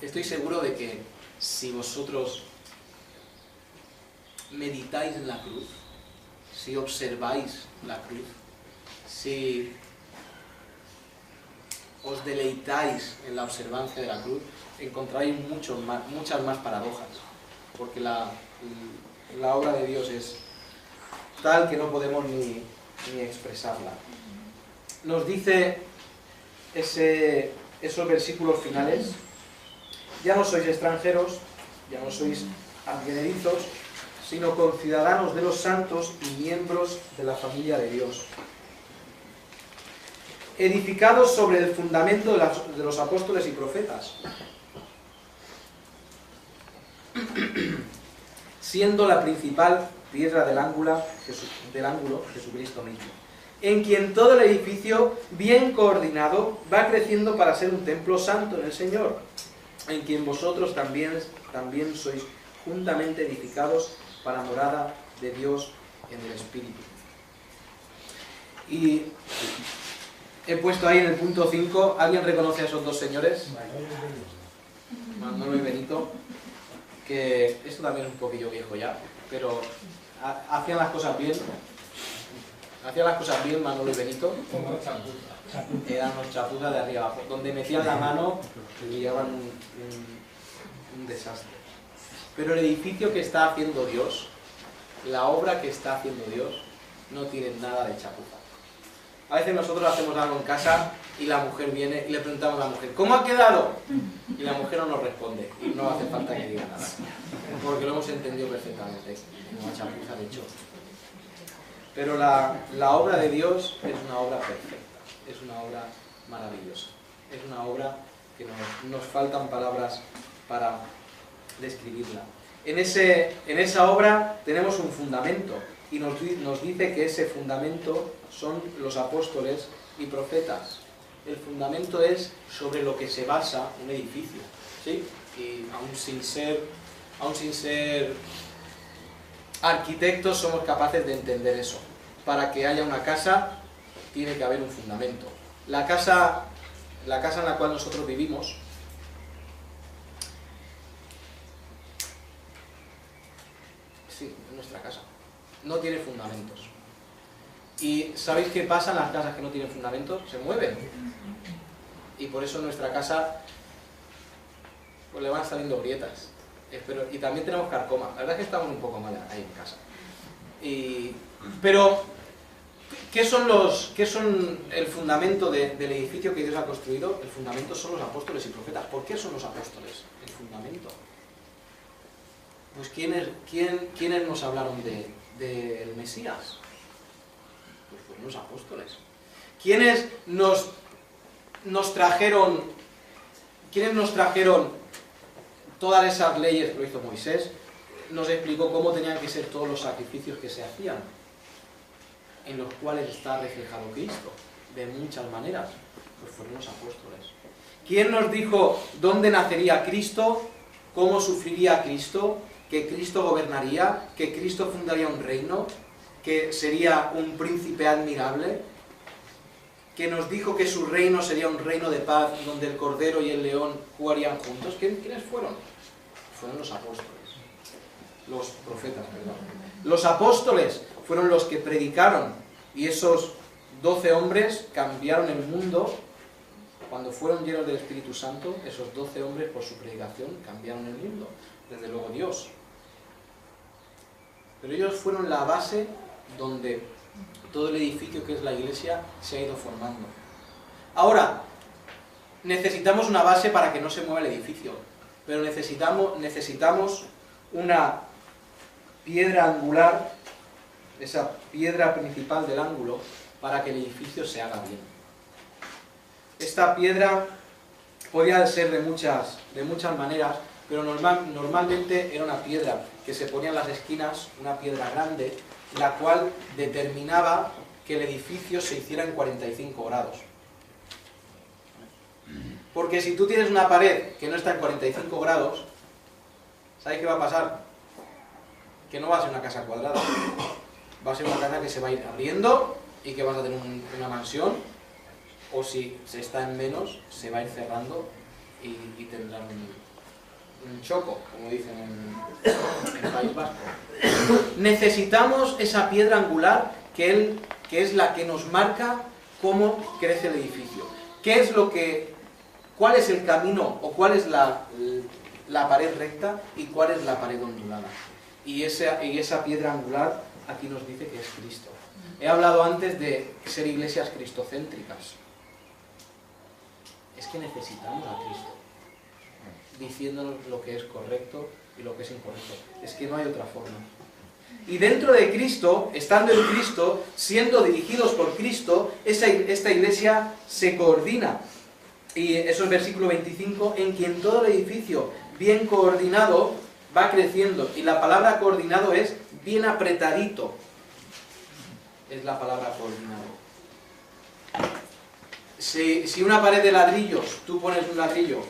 Estoy seguro de que si vosotros meditáis en la cruz, si observáis la cruz, si os deleitáis en la observancia de la cruz, encontraréis muchas más paradojas, porque la obra de Dios es tal que no podemos ni expresarla. Nos dice esos versículos finales: ya no sois extranjeros, ya no sois advenedizos, sino conciudadanos de los santos y miembros de la familia de Dios, edificados sobre el fundamento de los apóstoles y profetas, siendo la principal piedra del ángulo Jesucristo mismo, en quien todo el edificio, bien coordinado, va creciendo para ser un templo santo en el Señor, en quien vosotros también sois juntamente edificados para morada de Dios en el Espíritu. Y he puesto ahí en el punto 5, ¿alguien reconoce a esos dos señores? Manolo y Benito, que esto también es un poquillo viejo ya, pero hacían las cosas bien. Hacían las cosas bien Manolo y Benito. Eran unos chapuzas de arriba abajo. Donde metían la mano y llevaban un desastre. Pero el edificio que está haciendo Dios, la obra que está haciendo Dios, no tiene nada de chapuza. A veces nosotros hacemos algo en casa y la mujer viene y le preguntamos a la mujer: ¿cómo ha quedado? Y la mujer no nos responde y no hace falta que diga nada, porque lo hemos entendido perfectamente. Una chapuza de hecho. Pero la obra de Dios es una obra perfecta, es una obra maravillosa, es una obra que nos faltan palabras para describirla. En esa obra tenemos un fundamento y nos dice que ese fundamento son los apóstoles y profetas. El fundamento es sobre lo que se basa un edificio, ¿sí? Y aún sin ser arquitectos somos capaces de entender eso. Para que haya una casa tiene que haber un fundamento. La casa en la cual nosotros vivimos sí, es nuestra casa. No tiene fundamentos. ¿Y sabéis qué pasa en las casas que no tienen fundamentos? Se mueven. Y por eso en nuestra casa pues le van saliendo grietas. Y también tenemos carcoma. La verdad es que estamos un poco mal ahí en casa. Pero, ¿qué son el fundamento del edificio que Dios ha construido? El fundamento son los apóstoles y profetas. ¿Por qué son los apóstoles el fundamento? Pues ¿quiénes nos hablaron del Mesías? Pues fueron los apóstoles. ¿Quiénes nos trajeron todas esas leyes que lo hizo Moisés? Nos explicó cómo tenían que ser todos los sacrificios que se hacían, en los cuales está reflejado Cristo, de muchas maneras. Pues fueron los apóstoles. ¿Quién nos dijo dónde nacería Cristo? ¿Cómo sufriría Cristo? ¿Que Cristo gobernaría? ¿Que Cristo fundaría un reino? ¿Que sería un príncipe admirable? ¿Que nos dijo que su reino sería un reino de paz, donde el cordero y el león jugarían juntos? ¿Quiénes fueron? Fueron los apóstoles. Los profetas, perdón. Los apóstoles fueron los que predicaron, y esos 12 hombres cambiaron el mundo. Cuando fueron llenos del Espíritu Santo, esos 12 hombres por su predicación cambiaron el mundo. Desde luego Dios. Pero ellos fueron la base donde todo el edificio que es la iglesia se ha ido formando. Ahora, necesitamos una base para que no se mueva el edificio, pero necesitamos una piedra angular, esa piedra principal del ángulo, para que el edificio se haga bien. Esta piedra podía ser de muchas maneras, pero normalmente era una piedra que se ponía en las esquinas, una piedra grande, la cual determinaba que el edificio se hiciera en 45 grados. Porque si tú tienes una pared que no está en 45 grados, ¿sabes qué va a pasar? Que no va a ser una casa cuadrada. Va a ser una casa que se va a ir abriendo y que vas a tener una mansión, o si se está en menos, se va a ir cerrando y tendrán un choco, como dicen en el País Vasco. Necesitamos esa piedra angular que es la que nos marca cómo crece el edificio. ¿Cuál es el camino o cuál es la pared recta y cuál es la pared ondulada? Y esa piedra angular aquí nos dice que es Cristo. He hablado antes de ser iglesias cristocéntricas. Es que necesitamos a Cristo diciéndonos lo que es correcto y lo que es incorrecto. Es que no hay otra forma. Y dentro de Cristo, estando en Cristo, siendo dirigidos por Cristo, esta iglesia se coordina. Y eso es versículo 25, en quien todo el edificio bien coordinado va creciendo. Y la palabra coordinado es bien apretadito. Es la palabra coordinado. Si una pared de ladrillos, tú pones un ladrillo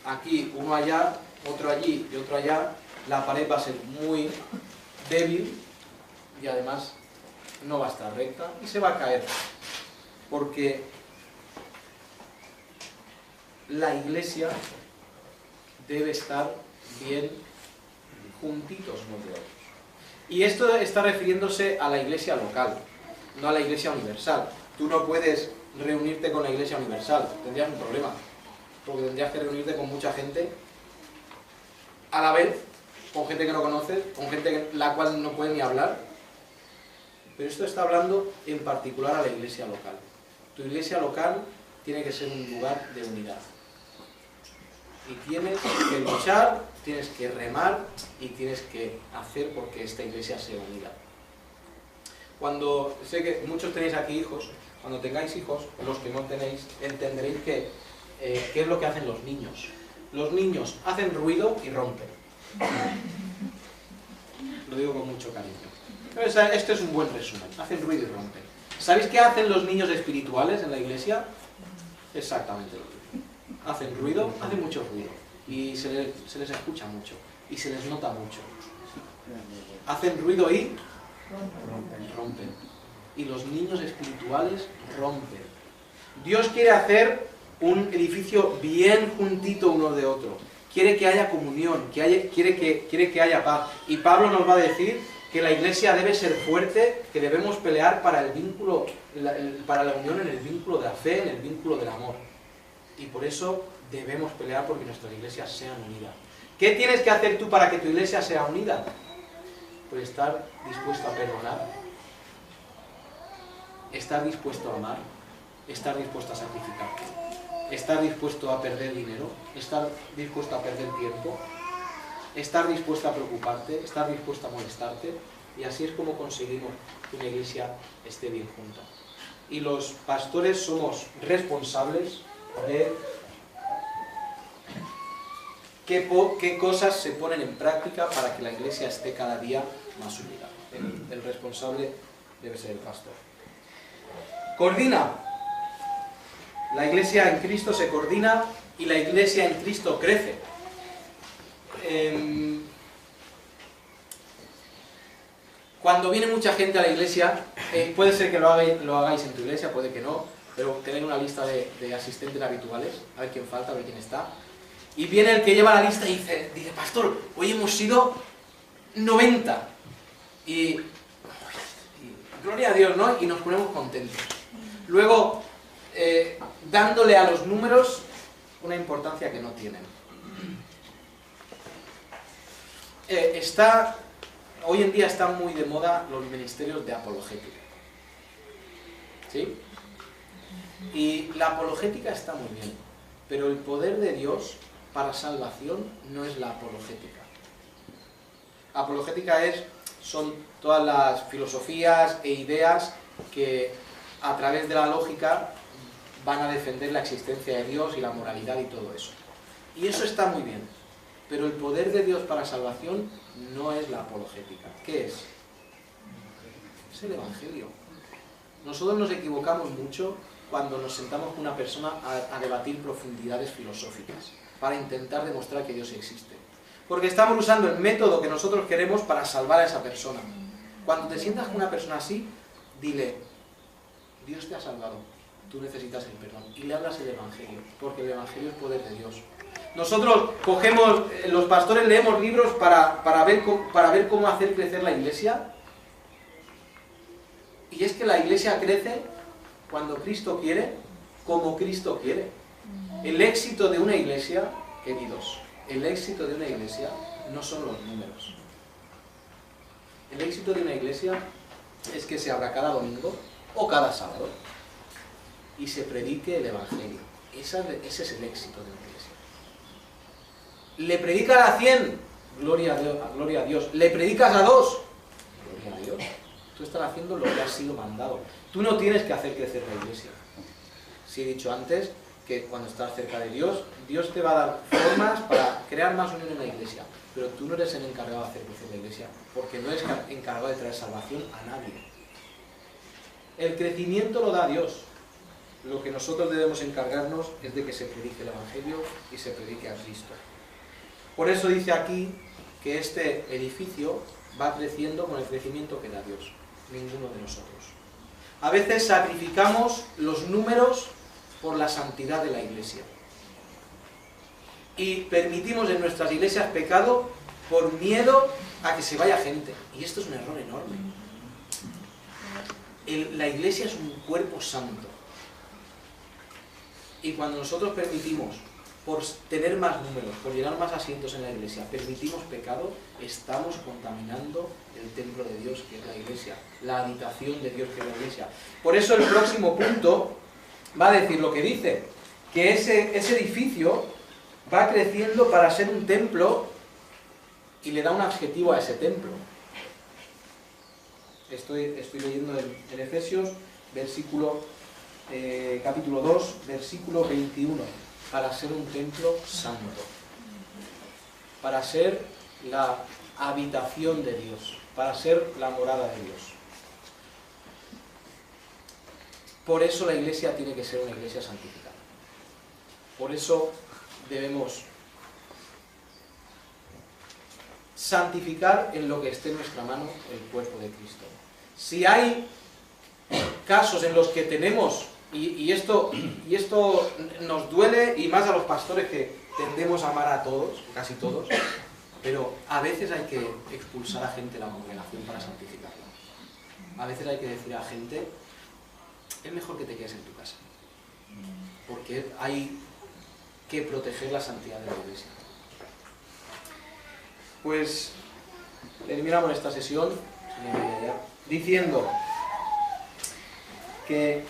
aquí, uno allá, otro allí y otro allá, la pared va a ser muy débil y además no va a estar recta y se va a caer. Porque la iglesia debe estar bien juntitos unos de otros. Y esto está refiriéndose a la iglesia local, no a la iglesia universal. Tú no puedes reunirte con la iglesia universal, tendrías un problema, porque tendrías que reunirte con mucha gente a la vez, con gente que no conoces, con gente la cual no puedes ni hablar. Pero esto está hablando en particular a la iglesia local. Tu iglesia local tiene que ser un lugar de unidad. Y tienes que luchar, tienes que remar y tienes que hacer porque esta iglesia sea unida. Cuando, sé que muchos tenéis aquí hijos, cuando tengáis hijos, los que no tenéis, entenderéis que qué es lo que hacen los niños. Los niños hacen ruido y rompen. Lo digo con mucho cariño. Pero este es un buen resumen. Hacen ruido y rompen. ¿Sabéis qué hacen los niños espirituales en la iglesia? Exactamente lo mismo. Hacen ruido, hacen mucho ruido. Y se les escucha mucho. Y se les nota mucho. Hacen ruido y rompen. Y los niños espirituales rompen. Dios quiere hacer un edificio bien juntito uno de otro. Quiere que haya comunión, quiere que haya paz. Y Pablo nos va a decir que la iglesia debe ser fuerte, que debemos pelear para el vínculo, para la unión en el vínculo de la fe, en el vínculo del amor. Y por eso debemos pelear porque nuestras iglesias sean unidas. ¿Qué tienes que hacer tú para que tu iglesia sea unida? Pues estar dispuesto a perdonar, estar dispuesto a amar, estar dispuesto a sacrificarte, estar dispuesto a perder dinero, estar dispuesto a perder tiempo, estar dispuesto a preocuparte, estar dispuesto a molestarte, y así es como conseguimos que una iglesia esté bien junta. Y los pastores somos responsables de qué cosas se ponen en práctica para que la iglesia esté cada día más unida. El responsable debe ser el pastor. Coordina. La iglesia en Cristo se coordina y la iglesia en Cristo crece. Cuando viene mucha gente a la iglesia, puede ser que lo hagáis en tu iglesia, puede que no, pero tener una lista de asistentes habituales, a ver quién falta, a ver quién está. Y viene el que lleva la lista y dice, pastor, hoy hemos sido 90. Y gloria a Dios, ¿no? Y nos ponemos contentos. Luego, dándole a los números una importancia que no tienen. Hoy en día están muy de moda los ministerios de apologética. ¿Sí? Y la apologética está muy bien, pero el poder de Dios para salvación no es la apologética. Apologética son todas las filosofías e ideas que a través de la lógica van a defender la existencia de Dios y la moralidad y todo eso. Y eso está muy bien. Pero el poder de Dios para salvación no es la apologética. ¿Qué es? Es el Evangelio. Nosotros nos equivocamos mucho cuando nos sentamos con una persona a debatir profundidades filosóficas para intentar demostrar que Dios existe. Porque estamos usando el método que nosotros queremos para salvar a esa persona. Cuando te sientas con una persona así, dile, Dios te ha salvado, tú necesitas el perdón. Y le hablas el Evangelio, porque el Evangelio es poder de Dios. Nosotros cogemos, los pastores leemos libros para ver cómo hacer crecer la iglesia. Y es que la iglesia crece cuando Cristo quiere, como Cristo quiere. El éxito de una iglesia, queridos, el éxito de una iglesia no son los números. El éxito de una iglesia es que se abra cada domingo o cada sábado y se predique el Evangelio. Ese es el éxito de una iglesia. ¿Le predicas a 100? Gloria a Dios. ¿Le predicas a 2? Gloria a Dios. Tú estás haciendo lo que has sido mandado. Tú no tienes que hacer crecer la iglesia. Si he dicho antes que cuando estás cerca de Dios, Dios te va a dar formas para crear más unión en la iglesia. Pero tú no eres el encargado de hacer crecer la iglesia, porque no eres encargado de traer salvación a nadie. El crecimiento lo da Dios. Lo que nosotros debemos encargarnos es de que se predique el Evangelio y se predique a Cristo. Por eso dice aquí que este edificio va creciendo con el crecimiento que da Dios, ninguno de nosotros. A veces sacrificamos los números por la santidad de la iglesia. Y permitimos en nuestras iglesias pecado por miedo a que se vaya gente. Y esto es un error enorme. La iglesia es un cuerpo santo. Y cuando nosotros permitimos, por tener más números, por llenar más asientos en la iglesia, permitimos pecado, estamos contaminando el templo de Dios, que es la iglesia, la habitación de Dios, que es la iglesia. Por eso el próximo punto va a decir lo que dice, que ese edificio va creciendo para ser un templo y le da un adjetivo a ese templo. Estoy leyendo en Efesios, capítulo 2, versículo 21. Para ser un templo santo, para ser la habitación de Dios, para ser la morada de Dios. Por eso la iglesia tiene que ser una iglesia santificada. Por eso debemos santificar en lo que esté en nuestra mano el cuerpo de Cristo. Si hay casos en los que tenemos, y esto nos duele, y más a los pastores que tendemos a amar a todos, casi todos, pero a veces hay que expulsar a gente de la congregación para santificarla. A veces hay que decir a la gente, es mejor que te quedes en tu casa, porque hay que proteger la santidad de la iglesia. Pues terminamos esta sesión diciendo que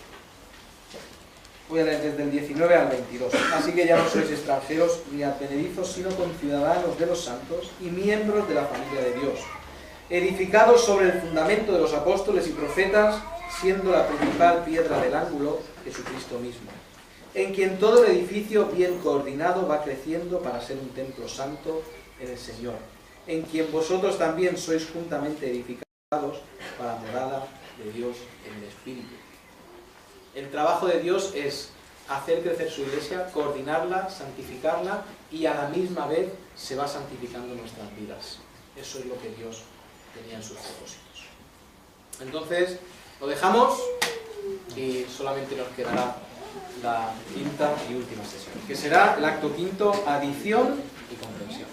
voy a leer desde el 19 al 22. Así que ya no sois extranjeros ni advenedizos, sino conciudadanos de los santos y miembros de la familia de Dios, edificados sobre el fundamento de los apóstoles y profetas, siendo la principal piedra del ángulo Jesucristo mismo, en quien todo el edificio bien coordinado va creciendo para ser un templo santo en el Señor, en quien vosotros también sois juntamente edificados para morada de Dios en el Espíritu. El trabajo de Dios es hacer crecer su iglesia, coordinarla, santificarla, y a la misma vez se va santificando nuestras vidas. Eso es lo que Dios tenía en sus propósitos. Entonces, lo dejamos y solamente nos quedará la quinta y última sesión, que será el acto quinto, adición y comprensión.